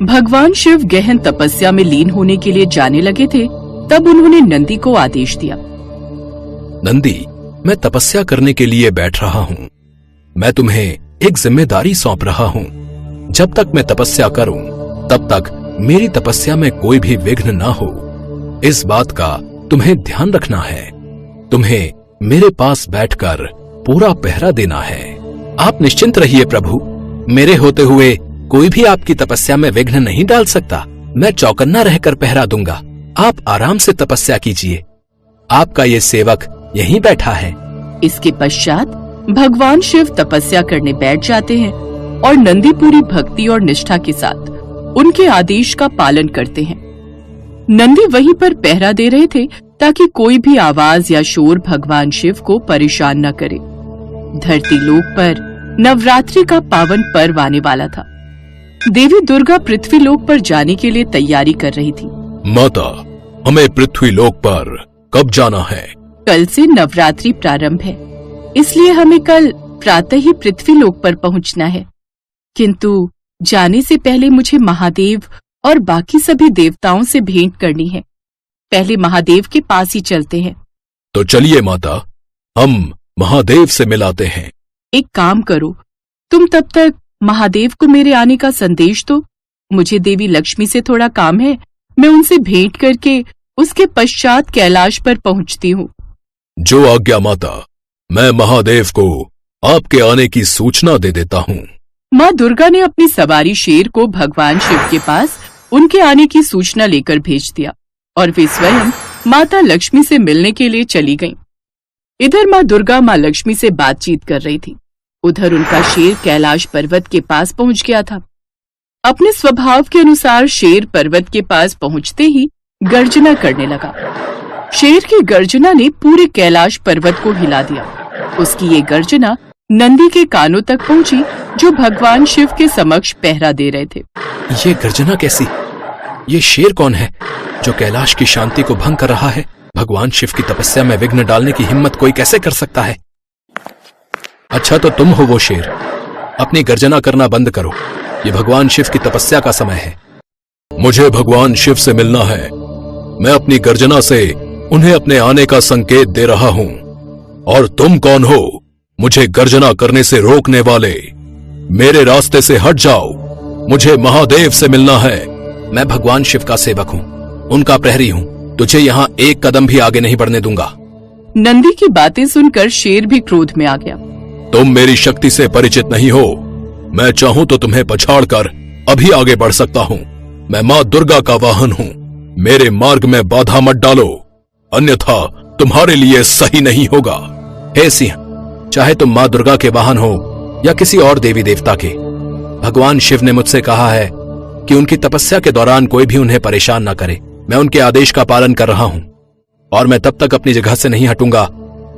भगवान शिव गहन तपस्या में लीन होने के लिए जाने लगे थे, तब उन्होंने नंदी को आदेश दिया। नंदी, मैं तपस्या करने के लिए बैठ रहा हूँ। मैं तुम्हें एक जिम्मेदारी सौंप रहा हूँ। जब तक मैं तपस्या करूँ, तब तक मेरी तपस्या में कोई भी विघ्न ना हो। इस बात का तुम्हें ध्यान रखना है। तुम्हें मेरे पास बैठकर पूरा पहरा देना है। आप निश्चिंत रहिए प्रभु, मेरे होते हुए कोई भी आपकी तपस्या में विघ्न नहीं डाल सकता। मैं चौकन्ना रहकर पहरा दूंगा। आप आराम से तपस्या कीजिए। आपका ये सेवक यहीं बैठा है। इसके पश्चात भगवान शिव तपस्या करने बैठ जाते हैं और नंदी पूरी भक्ति और निष्ठा के साथ उनके आदेश का पालन करते हैं। नंदी वहीं पर पहरा दे रहे थे ताकि कोई भी आवाज या शोर भगवान शिव को परेशान न करे। धरती लोक पर नवरात्रि का पावन पर्व आने वाला था। देवी दुर्गा पृथ्वी लोक पर जाने के लिए तैयारी कर रही थी। माता, हमें पृथ्वी लोक पर कब जाना है? कल से नवरात्रि प्रारंभ है, इसलिए हमें कल प्रातः ही पृथ्वी लोक पर पहुंचना है। किंतु जाने से पहले मुझे महादेव और बाकी सभी देवताओं से भेंट करनी है। पहले महादेव के पास ही चलते हैं। तो चलिए माता, हम महादेव से मिलाते हैं। एक काम करो, तुम तब तक महादेव को मेरे आने का संदेश दो। मुझे देवी लक्ष्मी से थोड़ा काम है। मैं उनसे भेंट करके उसके पश्चात कैलाश पर पहुंचती हूँ। जो आज्ञा माता। मैं महादेव को आपके आने की सूचना दे देता हूँ। माँ दुर्गा ने अपनी सवारी शेर को भगवान शिव के पास उनके आने की सूचना लेकर भेज दिया और वे स्वयं माता लक्ष्मी से मिलने के लिए चली गईं। इधर माँ दुर्गा माँ लक्ष्मी से बातचीत कर रही थी, उधर उनका शेर कैलाश पर्वत के पास पहुंच गया था। अपने स्वभाव के अनुसार शेर पर्वत के पास पहुंचते ही गर्जना करने लगा। शेर की गर्जना ने पूरे कैलाश पर्वत को हिला दिया। उसकी ये गर्जना नंदी के कानों तक पहुंची, जो भगवान शिव के समक्ष पहरा दे रहे थे। ये गर्जना कैसी? ये शेर कौन है जो कैलाश की शांति को भंग कर रहा है? भगवान शिव की तपस्या में विघ्न डालने की हिम्मत कोई कैसे कर सकता है? अच्छा, तो तुम हो वो शेर। अपनी गर्जना करना बंद करो। ये भगवान शिव की तपस्या का समय है। मुझे भगवान शिव से मिलना है। मैं अपनी गर्जना से उन्हें अपने आने का संकेत दे रहा हूं। और तुम कौन हो मुझे गर्जना करने से रोकने वाले? मेरे रास्ते से हट जाओ। मुझे महादेव से मिलना है। मैं भगवान शिव का सेवक हूं, उनका प्रहरी हूं। तुझे यहाँ एक कदम भी आगे नहीं बढ़ने दूंगा। नंदी की बातें सुनकर शेर भी क्रोध में आ गया। तुम मेरी शक्ति से परिचित नहीं हो। मैं चाहूं तो तुम्हें पछाड़कर अभी आगे बढ़ सकता हूं। मैं माँ दुर्गा का वाहन हूं। मेरे मार्ग में बाधा मत डालो, अन्यथा तुम्हारे लिए सही नहीं होगा। हे सिंह, चाहे तुम माँ दुर्गा के वाहन हो या किसी और देवी देवता के, भगवान शिव ने मुझसे कहा है कि उनकी तपस्या के दौरान कोई भी उन्हें परेशान न करे। मैं उनके आदेश का पालन कर रहा हूं और मैं तब तक अपनी जगह से नहीं हटूंगा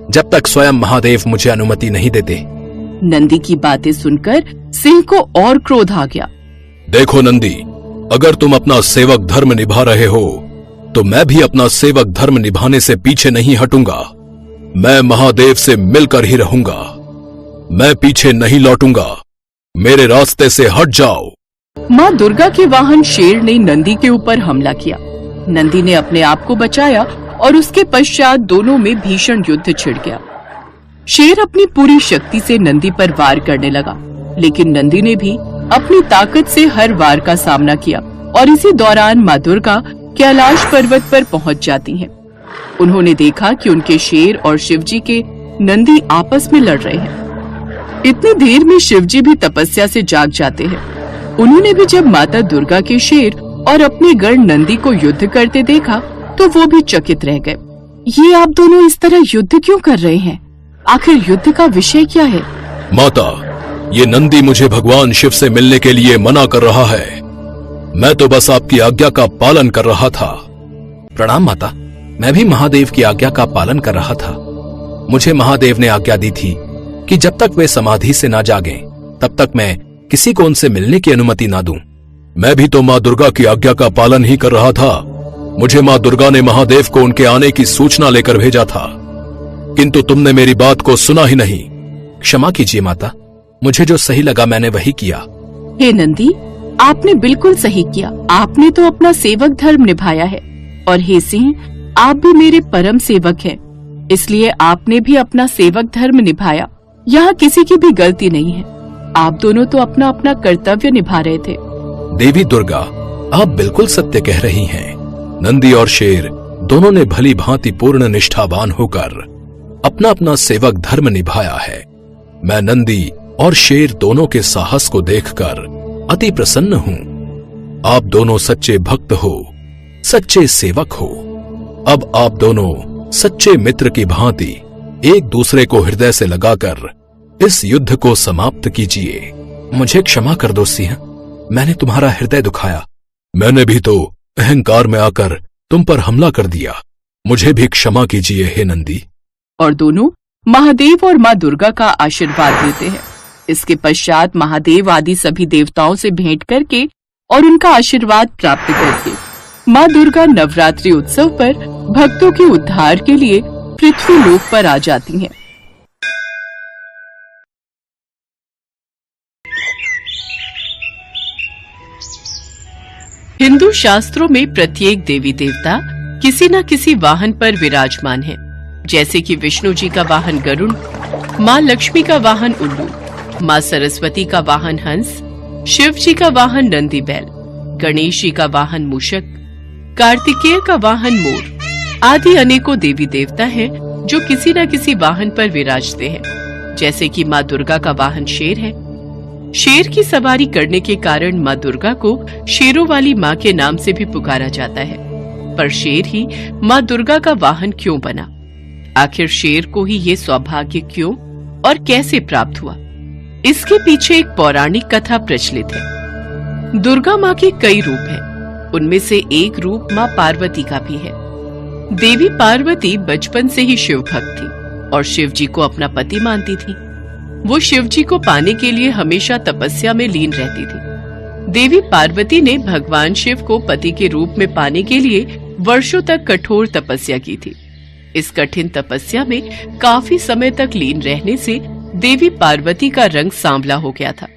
जब तक स्वयं महादेव मुझे अनुमति नहीं देते। नंदी की बातें सुनकर सिंह को और क्रोध आ गया। देखो नंदी, अगर तुम अपना सेवक धर्म निभा रहे हो तो मैं भी अपना सेवक धर्म निभाने से पीछे नहीं हटूंगा। मैं महादेव से मिलकर ही रहूंगा। मैं पीछे नहीं लौटूंगा। मेरे रास्ते से हट जाओ। माँ दुर्गा के वाहन शेर ने नंदी के ऊपर हमला किया। नंदी ने अपने आप को बचाया और उसके पश्चात दोनों में भीषण युद्ध छिड़ गया। शेर अपनी पूरी शक्ति से नंदी पर वार करने लगा, लेकिन नंदी ने भी अपनी ताकत से हर वार का सामना किया और इसी दौरान माँ दुर्गा कैलाश पर्वत पर पहुंच जाती हैं। उन्होंने देखा कि उनके शेर और शिवजी के नंदी आपस में लड़ रहे हैं। इतनी देर में शिवजी भी तपस्या से जाग जाते हैं। उन्होंने भी जब माता दुर्गा के शेर और अपने गढ़ नंदी को युद्ध करते देखा तो वो भी चकित रह गए। ये आप दोनों इस तरह युद्ध क्यों कर रहे हैं? आखिर युद्ध का विषय क्या है? माता, ये नंदी मुझे भगवान शिव से मिलने के लिए मना कर रहा है। मैं तो बस आपकी आज्ञा का पालन कर रहा था। प्रणाम माता, मैं भी महादेव की आज्ञा का पालन कर रहा था। मुझे महादेव ने आज्ञा दी थी कि जब तक वे समाधि से ना जागें, तब तक मैं किसी को उनसे मिलने की अनुमति ना दूं। मैं भी तो माँ दुर्गा की आज्ञा का पालन ही कर रहा था। मुझे माँ दुर्गा ने महादेव को उनके आने की सूचना लेकर भेजा था, किंतु तुमने मेरी बात को सुना ही नहीं। क्षमा कीजिए माता, मुझे जो सही लगा मैंने वही किया। हे नंदी, आपने बिल्कुल सही किया। आपने तो अपना सेवक धर्म निभाया है, और हे सिंह, आप भी मेरे परम सेवक हैं, इसलिए आपने भी अपना सेवक धर्म निभाया। यहाँ किसी की भी गलती नहीं है। आप दोनों तो अपना अपना कर्तव्य निभा रहे थे। देवी दुर्गा, आप बिल्कुल सत्य कह रही हैं। नंदी और शेर दोनों ने भली भांति पूर्ण निष्ठावान होकर अपना अपना सेवक धर्म निभाया है। मैं नंदी और शेर दोनों के साहस को देखकर अति प्रसन्न हूं। आप दोनों सच्चे भक्त हो, सच्चे सेवक हो। अब आप दोनों सच्चे मित्र की भांति एक दूसरे को हृदय से लगाकर इस युद्ध को समाप्त कीजिए। मुझे क्षमा कर दो सिंह, मैंने तुम्हारा हृदय दुखाया। मैंने भी तो अहंकार में आकर तुम पर हमला कर दिया। मुझे भी क्षमा कीजिए हे नंदी। और दोनों महादेव और माँ दुर्गा का आशीर्वाद देते हैं। इसके पश्चात महादेव आदि सभी देवताओं से भेंट करके और उनका आशीर्वाद प्राप्त करके माँ दुर्गा नवरात्रि उत्सव पर भक्तों के उद्धार के लिए पृथ्वी लोक पर आ जाती हैं। हिंदू शास्त्रों में प्रत्येक देवी देवता किसी न किसी वाहन पर विराजमान है, जैसे कि विष्णु जी का वाहन गरुड़, माँ लक्ष्मी का वाहन उल्लू, माँ सरस्वती का वाहन हंस, शिव जी का वाहन नंदी बैल, गणेश जी का वाहन मूषक, कार्तिकेय का वाहन मोर आदि अनेकों देवी देवता हैं जो किसी न किसी वाहन पर विराजते हैं। जैसे कि माँ दुर्गा का वाहन शेर है। शेर की सवारी करने के कारण माँ दुर्गा को शेरों वाली माँ के नाम से भी पुकारा जाता है। पर शेर ही माँ दुर्गा का वाहन क्यों बना? आखिर शेर को ही ये सौभाग्य क्यों और कैसे प्राप्त हुआ? इसके पीछे एक पौराणिक कथा प्रचलित है। दुर्गा माँ के कई रूप हैं, उनमें से एक रूप माँ पार्वती का भी है। देवी पार्वती बचपन से ही शिव भक्त थी और शिव जी को अपना पति मानती थी। वो शिव जी को पाने के लिए हमेशा तपस्या में लीन रहती थी। देवी पार्वती ने भगवान शिव को पति के रूप में पाने के लिए वर्षों तक कठोर तपस्या की थी। इस कठिन तपस्या में काफी समय तक लीन रहने से देवी पार्वती का रंग सांवला हो गया था।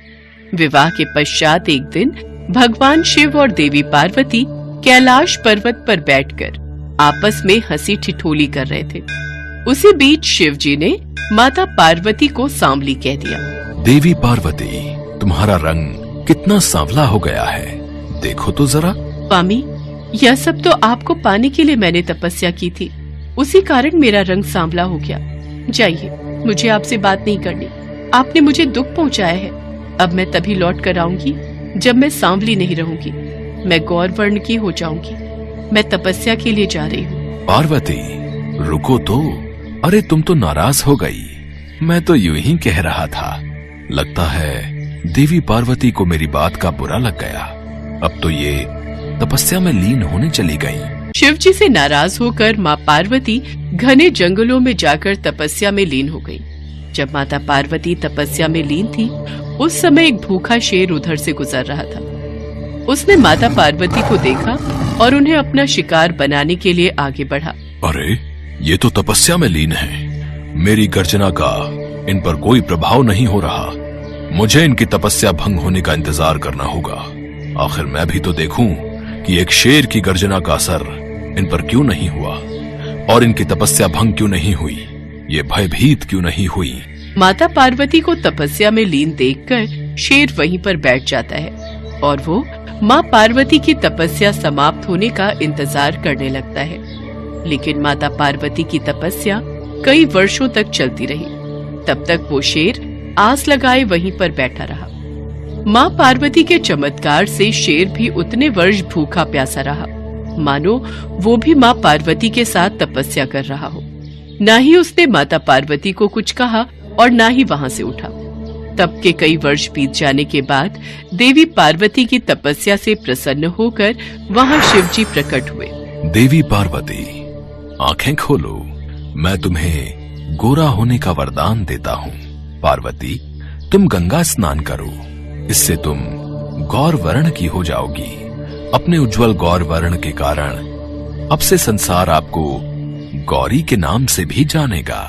विवाह के पश्चात एक दिन भगवान शिव और देवी पार्वती कैलाश पर्वत पर बैठकर आपस में हंसी ठिठोली कर रहे थे। उसी बीच शिव जी ने माता पार्वती को सांवली कह दिया। देवी पार्वती, तुम्हारा रंग कितना सांवला हो गया है, देखो तो जरा। स्वामी, यह सब तो आपको पाने के लिए मैंने तपस्या की थी, उसी कारण मेरा रंग सांवला हो गया। जाइए, मुझे आपसे बात नहीं करनी। आपने मुझे दुख पहुंचाया है। अब मैं तभी लौट कर आऊंगी जब मैं सांवली नहीं रहूंगी। मैं गौर वर्ण की हो जाऊंगी। मैं तपस्या के लिए जा रही हूँ। पार्वती, रुको तो। अरे तुम तो नाराज हो गई। मैं तो यूं ही कह रहा था। लगता है देवी पार्वती को मेरी बात का बुरा लग गया। अब तो ये तपस्या में लीन होने चली गई। शिव जी से नाराज होकर माँ पार्वती घने जंगलों में जाकर तपस्या में लीन हो गई। जब माता पार्वती तपस्या में लीन थी, उस समय एक भूखा शेर उधर से गुजर रहा था। उसने माता पार्वती को देखा और उन्हें अपना शिकार बनाने के लिए आगे बढ़ा। अरे, ये तो तपस्या में लीन है। मेरी गर्जना का इन पर कोई प्रभाव नहीं हो रहा। मुझे इनकी तपस्या भंग होने का इंतजार करना होगा। आखिर मैं भी तो देखूं कि एक शेर की गर्जना का असर इन पर क्यों नहीं हुआ और इनकी तपस्या भंग क्यों नहीं हुई, ये भयभीत क्यों नहीं हुई। माता पार्वती को तपस्या में लीन देखकर शेर वहीं पर बैठ जाता है और वो माँ पार्वती की तपस्या समाप्त होने का इंतजार करने लगता है। लेकिन माता पार्वती की तपस्या कई वर्षों तक चलती रही। तब तक वो शेर आस लगाए वहीं पर बैठा रहा। माँ पार्वती के चमत्कार से शेर भी उतने वर्ष भूखा प्यासा रहा, मानो वो भी माँ पार्वती के साथ तपस्या कर रहा हो। न ही उसने माता पार्वती को कुछ कहा और न ही वहां से उठा। तब के कई वर्ष बीत जाने के बाद देवी पार्वती की तपस्या से प्रसन्न होकर वहां शिव जी प्रकट हुए। देवी पार्वती, आंखें खोलो। मैं तुम्हें गोरा होने का वरदान देता हूँ। पार्वती, तुम गंगा स्नान करो, इससे तुम गौर वर्ण की हो जाओगी। अपने उज्जवल गौर वर्ण के कारण अब से संसार आपको गौरी के नाम से भी जानेगा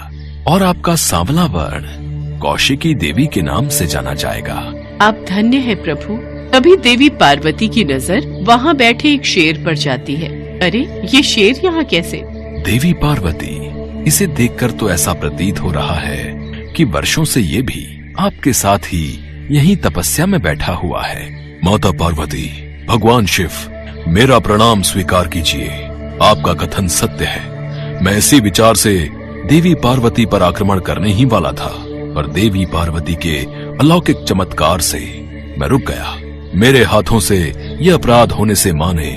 और आपका सांवला वर्ण कौशिकी देवी के नाम से जाना जाएगा। आप धन्य है प्रभु। तभी देवी पार्वती की नजर वहाँ बैठे एक शेर पर जाती है। अरे ये शेर यहाँ कैसे? देवी पार्वती, इसे देखकर तो ऐसा प्रतीत हो रहा है कि वर्षों से ये भी आपके साथ ही यहीं तपस्या में बैठा हुआ है। माता पार्वती, भगवान शिव, मेरा प्रणाम स्वीकार कीजिए। आपका कथन सत्य है। मैं इसी विचार से देवी पार्वती पर आक्रमण करने ही वाला था, पर देवी पार्वती के अलौकिक चमत्कार से मैं रुक गया। मेरे हाथों से यह अपराध होने से मां ने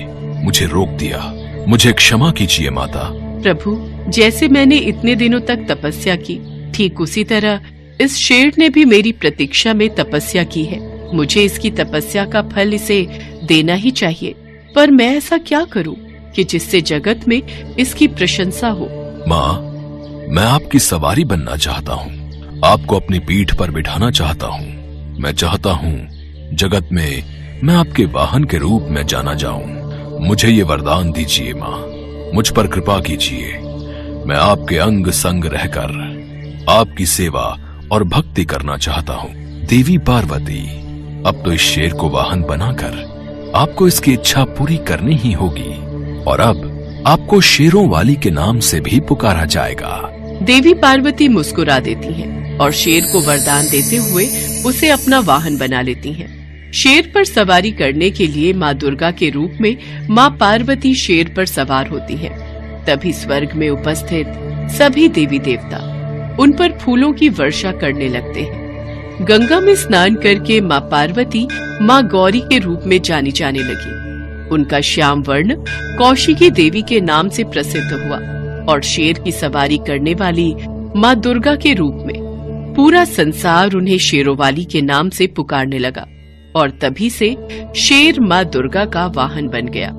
मुझे रोक दिया। मुझे क्षमा कीजिए माता। प्रभु, जैसे मैंने इतने दिनों तक तपस्या की, ठीक उसी तरह इस शेर ने भी मेरी प्रतीक्षा में तपस्या की है। मुझे इसकी तपस्या का फल इसे देना ही चाहिए, पर मैं ऐसा क्या करूं कि जिससे जगत में इसकी प्रशंसा हो? माँ, मैं आपकी सवारी बनना चाहता हूँ, आपको अपनी पीठ पर बिठाना चाहता हूँ। मैं चाहता हूँ जगत में मैं आपके वाहन के रूप में जाना जाऊं। मुझे ये वरदान दीजिए माँ, मुझ पर कृपा कीजिए। मैं आपके अंग संग रहकर आपकी सेवा और भक्ति करना चाहता हूँ। देवी पार्वती, अब तो इस शेर को वाहन बनाकर आपको इसकी इच्छा पूरी करनी ही होगी, और अब आपको शेरों वाली के नाम से भी पुकारा जाएगा। देवी पार्वती मुस्कुरा देती हैं और शेर को वरदान देते हुए उसे अपना वाहन बना लेती हैं। शेर पर सवारी करने के लिए माँ दुर्गा के रूप में माँ पार्वती शेर पर सवार होती हैं। तभी स्वर्ग में उपस्थित सभी देवी देवता उन पर फूलों की वर्षा करने लगते हैं। गंगा में स्नान करके माँ पार्वती माँ गौरी के रूप में जानी जाने लगी। उनका श्याम वर्ण कौशिकी देवी के नाम से प्रसिद्ध हुआ और शेर की सवारी करने वाली माँ दुर्गा के रूप में पूरा संसार उन्हें शेरोवाली के नाम से पुकारने लगा, और तभी से शेर माँ दुर्गा का वाहन बन गया।